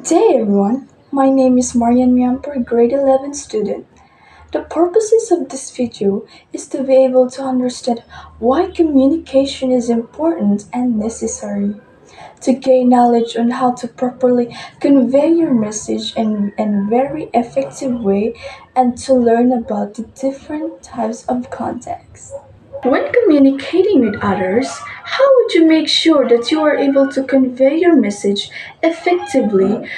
day, everyone. My name is Marian Miamper, grade 11 student. The purposes of this video is to be able to understand why communication is important and necessary, to gain knowledge on how to properly convey your message in a very effective way, and to learn about the different types of context. When communicating with others, how would you make sure that you are able to convey your message effectively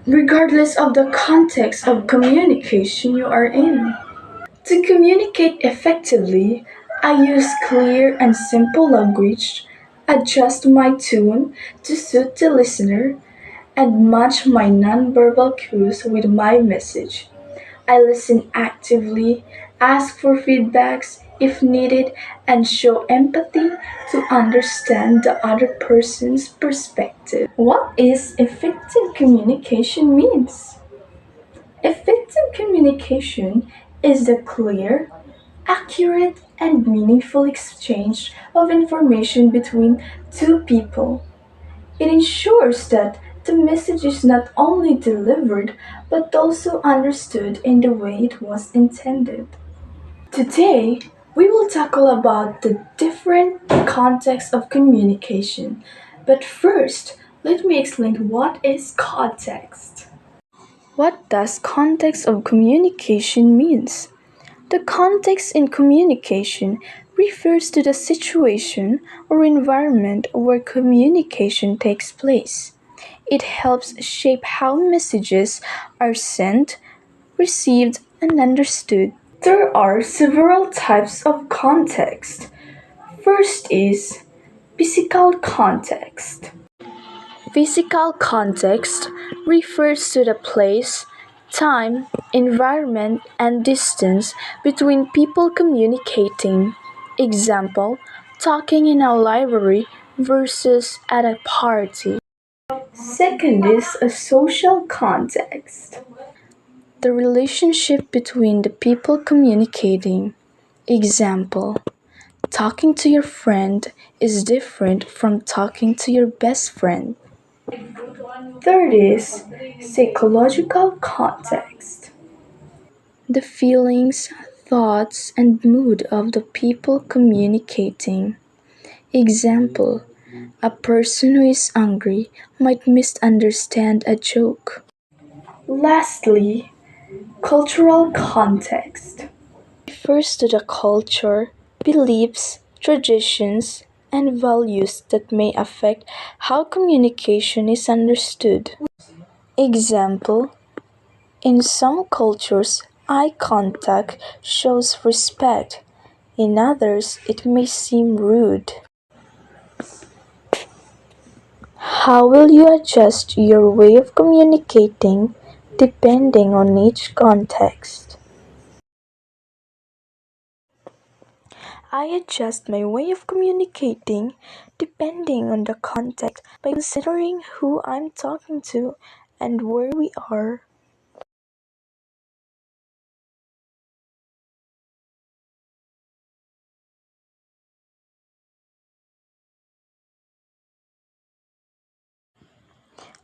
regardless of the context of communication you are in? To communicate effectively, I use clear and simple language, adjust my tone to suit the listener, and match my nonverbal cues with my message. I listen actively, ask for feedbacks if needed, and show empathy to understand the other person's perspective. What is effective communication means? Effective communication is the clear, accurate, and meaningful exchange of information between two people. It ensures that the message is not only delivered but also understood in the way it was intended. Today, we will tackle about the different contexts of communication. But first, let me explain what is context. What does context of communication means? The context in communication refers to the situation or environment where communication takes place. It helps shape how messages are sent, received, and understood. There are several types of context. First is physical context. Physical context refers to the place, time, environment, and distance between people communicating. Example, talking in a library versus at a party. Second is a social context. The relationship between the people communicating. Example, talking to your friend is different from talking to your best friend. Third is psychological context. The feelings, thoughts, and mood of the people communicating. Example, a person who is angry might misunderstand a joke. Lastly, cultural context refers to the culture, beliefs, traditions, and values that may affect how communication is understood. Example, in some cultures, eye contact shows respect. In others, it may seem rude. How will you adjust your way of communicating depending on each context? I adjust my way of communicating depending on the context by considering who I'm talking to and where we are.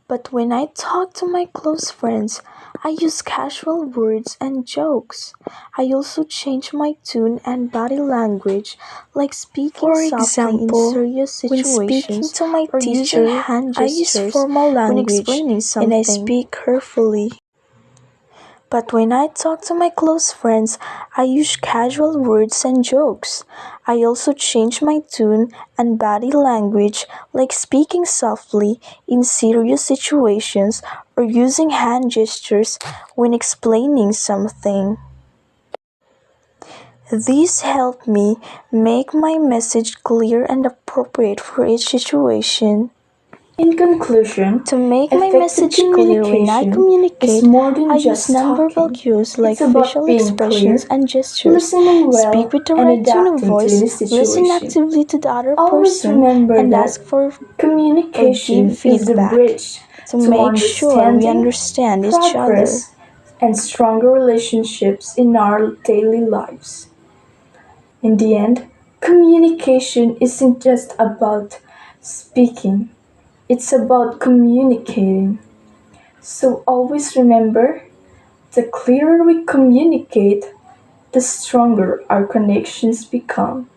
But when I talk to my close friends, I use casual words and jokes. I also change my tone and body language, like speaking For softly in example, serious when speaking situations to my or using teacher, hand I use gestures formal when language explaining and something. I speak carefully. But when I talk to my close friends, I use casual words and jokes. I also change my tone and body language, like speaking softly in serious situations or using hand gestures when explaining something. These help me make my message clear and appropriate for each situation. In conclusion, to make my message clear when I communicate, I use nonverbal cues like facial expressions and gestures. listening well, Speak with the and right tone of adapting to voice, the listen situation. actively to the other Always person, remember and that ask for or communication give is the feedback bridge to to make sure we understanding, understand each other. progress, and stronger relationships in our daily lives. In the end, communication isn't just about speaking, it's about communicating. So always remember, the clearer we communicate, the stronger our connections become.